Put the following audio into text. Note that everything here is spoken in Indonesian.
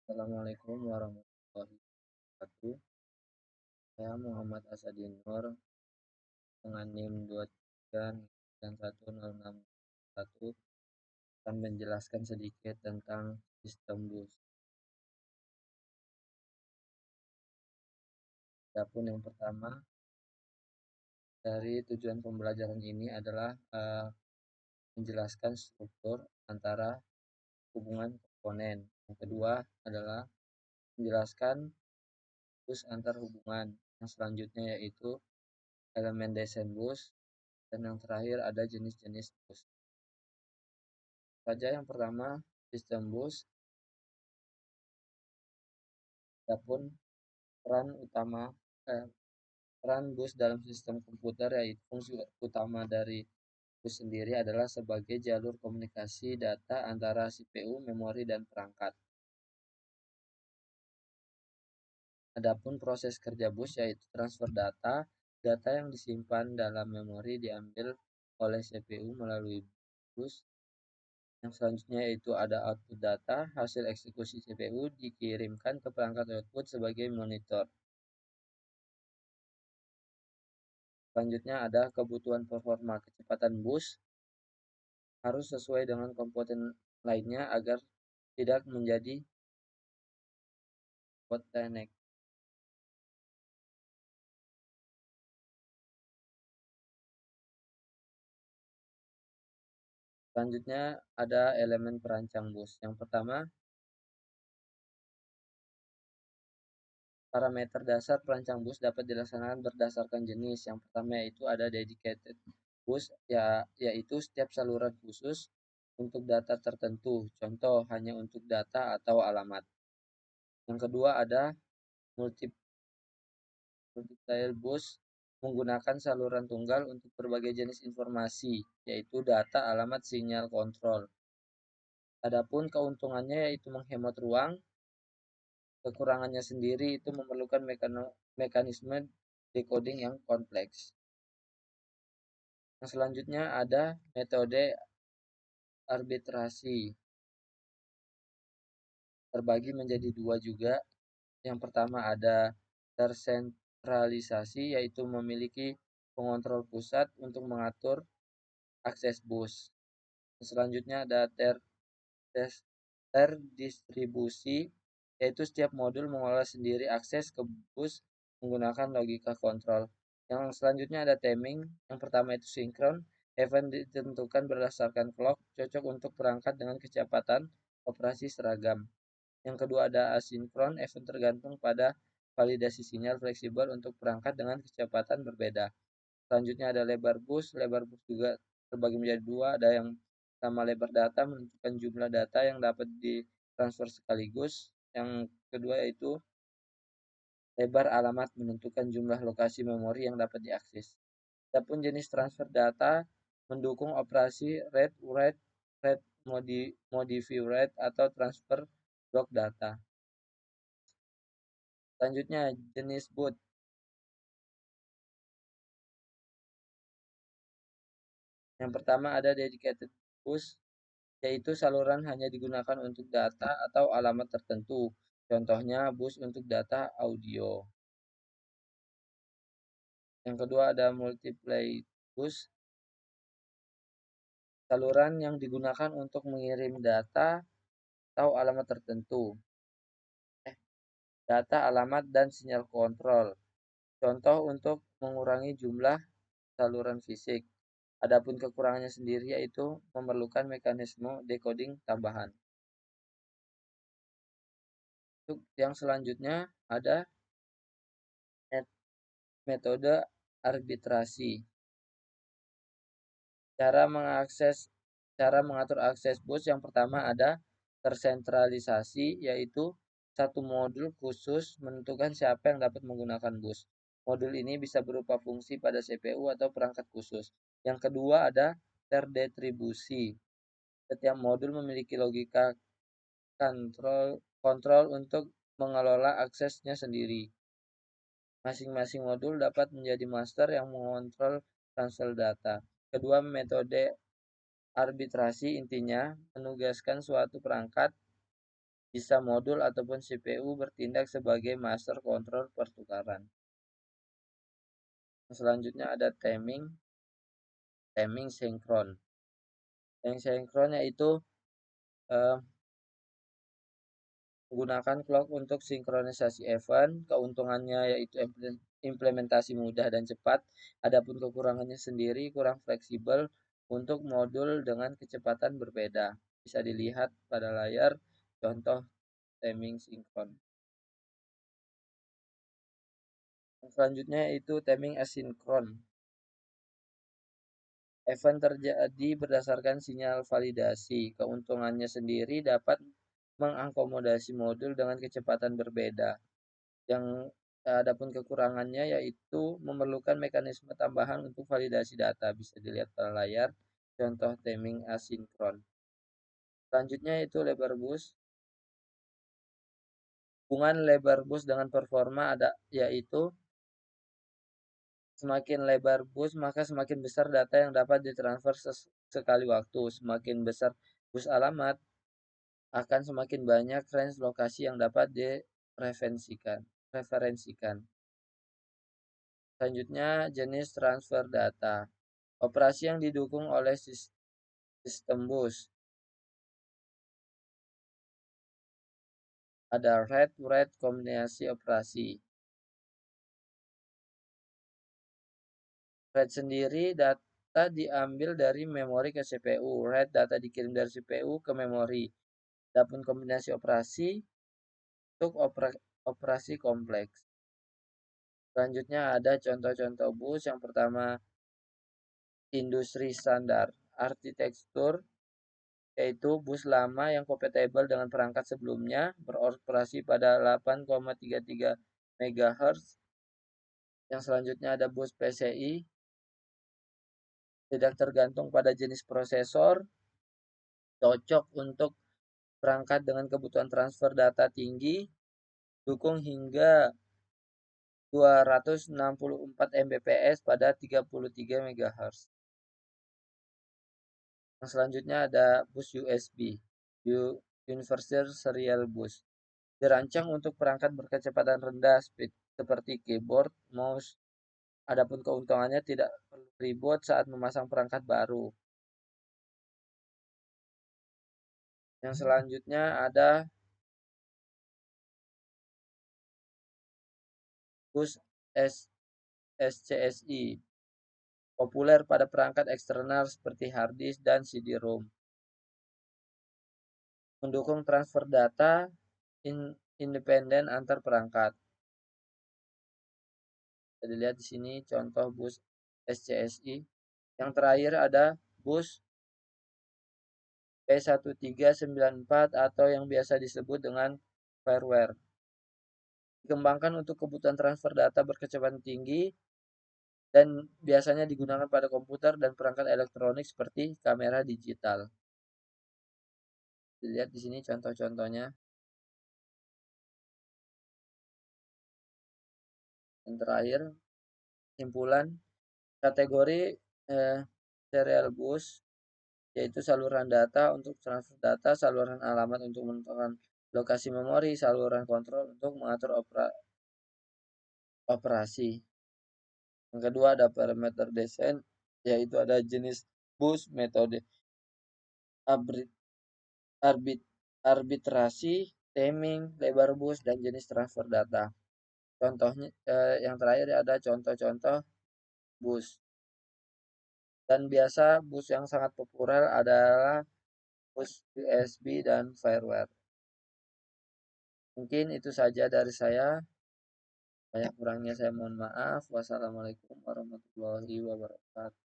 Assalamualaikum warahmatullahi wabarakatuh. Saya Muhammad Asadin Nur dengan NIM 23910611 akan menjelaskan sedikit tentang sistem bus. Adapun yang pertama dari tujuan pembelajaran ini adalah menjelaskan struktur antara hubungan komponen. Yang kedua adalah menjelaskan bus antar hubungan. Yang selanjutnya yaitu elemen desain bus, dan yang terakhir ada jenis-jenis bus. Saja yang pertama, sistem bus. Adapun peran bus dalam sistem komputer, yaitu fungsi utama dari bus sendiri adalah sebagai jalur komunikasi data antara CPU, memori, dan perangkat. Adapun proses kerja bus yaitu transfer data. Data yang disimpan dalam memori diambil oleh CPU melalui bus. Yang selanjutnya yaitu ada output data. Hasil eksekusi CPU dikirimkan ke perangkat output sebagai monitor. Selanjutnya ada kebutuhan performa. Kecepatan bus harus sesuai dengan komponen lainnya agar tidak menjadi bottleneck. Selanjutnya ada elemen perancang bus. Yang pertama, parameter dasar perancang bus dapat dilaksanakan berdasarkan jenis. Yang pertama yaitu ada dedicated bus, yaitu setiap saluran khusus untuk data tertentu. Contoh hanya untuk data atau alamat. Yang kedua ada multiplier bus, menggunakan saluran tunggal untuk berbagai jenis informasi, yaitu data, alamat, sinyal, kontrol. Adapun keuntungannya yaitu menghemat ruang, kekurangannya sendiri itu memerlukan mekanisme decoding yang kompleks. Yang selanjutnya ada metode arbitrasi. Terbagi menjadi dua juga. Yang pertama ada tersentralisasi, yaitu memiliki pengontrol pusat untuk mengatur akses bus. Selanjutnya ada terdistribusi, yaitu setiap modul mengolah sendiri akses ke bus menggunakan logika kontrol. Yang selanjutnya ada timing. Yang pertama itu sinkron, event ditentukan berdasarkan clock, cocok untuk perangkat dengan kecepatan operasi seragam. Yang kedua ada asinkron, event tergantung pada validasi sinyal, fleksibel untuk perangkat dengan kecepatan berbeda. Selanjutnya ada lebar bus juga terbagi menjadi dua, ada yang pertama lebar data menentukan jumlah data yang dapat ditransfer sekaligus. Yang kedua yaitu lebar alamat menentukan jumlah lokasi memori yang dapat diakses. Adapun jenis transfer data mendukung operasi read, write, modify, write, atau transfer block data. Selanjutnya jenis boot. Yang pertama ada dedicated bus, yaitu saluran hanya digunakan untuk data atau alamat tertentu. Contohnya bus untuk data audio. Yang kedua ada multiplay bus, saluran yang digunakan untuk mengirim data atau alamat tertentu. Data, alamat, dan sinyal kontrol. Contoh untuk mengurangi jumlah saluran fisik. Adapun kekurangannya sendiri yaitu memerlukan mekanisme decoding tambahan. Untuk yang selanjutnya ada metode arbitrasi. Cara mengatur akses bus yang pertama ada tersentralisasi, yaitu satu modul khusus menentukan siapa yang dapat menggunakan bus. Modul ini bisa berupa fungsi pada CPU atau perangkat khusus. Yang kedua ada terdistribusi. Setiap modul memiliki logika kontrol untuk mengelola aksesnya sendiri. Masing-masing modul dapat menjadi master yang mengontrol transfer data. Kedua, metode arbitrasi intinya menugaskan suatu perangkat bisa modul ataupun CPU bertindak sebagai master kontrol pertukaran. Selanjutnya ada timing sinkron. Yang sinkron yaitu eh, menggunakan clock untuk sinkronisasi event. Keuntungannya yaitu implementasi mudah dan cepat. Adapun kekurangannya sendiri kurang fleksibel untuk modul dengan kecepatan berbeda. Bisa dilihat pada layar contoh timing sinkron. Selanjutnya itu timing asinkron. Event terjadi berdasarkan sinyal validasi. Keuntungannya sendiri dapat mengakomodasi modul dengan kecepatan berbeda. Yang adapun kekurangannya yaitu memerlukan mekanisme tambahan untuk validasi data. Bisa dilihat pada layar contoh timing asinkron. Selanjutnya itu lebar bus. Hubungan lebar bus dengan performa ada yaitu semakin lebar bus maka semakin besar data yang dapat ditransfer sekali waktu. Semakin besar bus alamat akan semakin banyak range lokasi yang dapat direferensikan. Selanjutnya jenis transfer data. Operasi yang didukung oleh sistem bus. Ada read kombinasi operasi. Read sendiri data diambil dari memori ke CPU. Read data dikirim dari CPU ke memori. Adapun kombinasi operasi untuk operasi kompleks. Selanjutnya ada contoh-contoh bus. Yang pertama industri standar. Arsitektur yaitu bus lama yang kompatibel dengan perangkat sebelumnya beroperasi pada 8,33 MHz. Yang selanjutnya ada bus PCI, tidak tergantung pada jenis prosesor, cocok untuk perangkat dengan kebutuhan transfer data tinggi, dukung hingga 264 Mbps pada 33 MHz. Yang selanjutnya ada bus USB, Universal Serial Bus. Dirancang untuk perangkat berkecepatan rendah seperti keyboard, mouse. Adapun keuntungannya tidak perlu ribut saat memasang perangkat baru. Yang selanjutnya ada bus SCSI, populer pada perangkat eksternal seperti hard disk dan CD-ROM. Mendukung transfer data independen antar perangkat. Bisa dilihat di sini contoh bus SCSI. Yang terakhir ada bus P1394 atau yang biasa disebut dengan fireware. Dikembangkan untuk kebutuhan transfer data berkecepatan tinggi dan biasanya digunakan pada komputer dan perangkat elektronik seperti kamera digital. Dilihat di sini contoh-contohnya. Yang terakhir, simpulan kategori serial bus yaitu saluran data untuk transfer data, saluran alamat untuk menentukan lokasi memori, saluran kontrol untuk mengatur operasi. Yang kedua ada parameter desain, yaitu ada jenis bus, metode arbitrasi, timing, lebar bus, dan jenis transfer data. Contohnya yang terakhir ada contoh-contoh bus. Dan biasa bus yang sangat populer adalah bus USB dan fireware. Mungkin itu saja dari saya. Banyak kurangnya saya mohon maaf. Wassalamualaikum warahmatullahi wabarakatuh.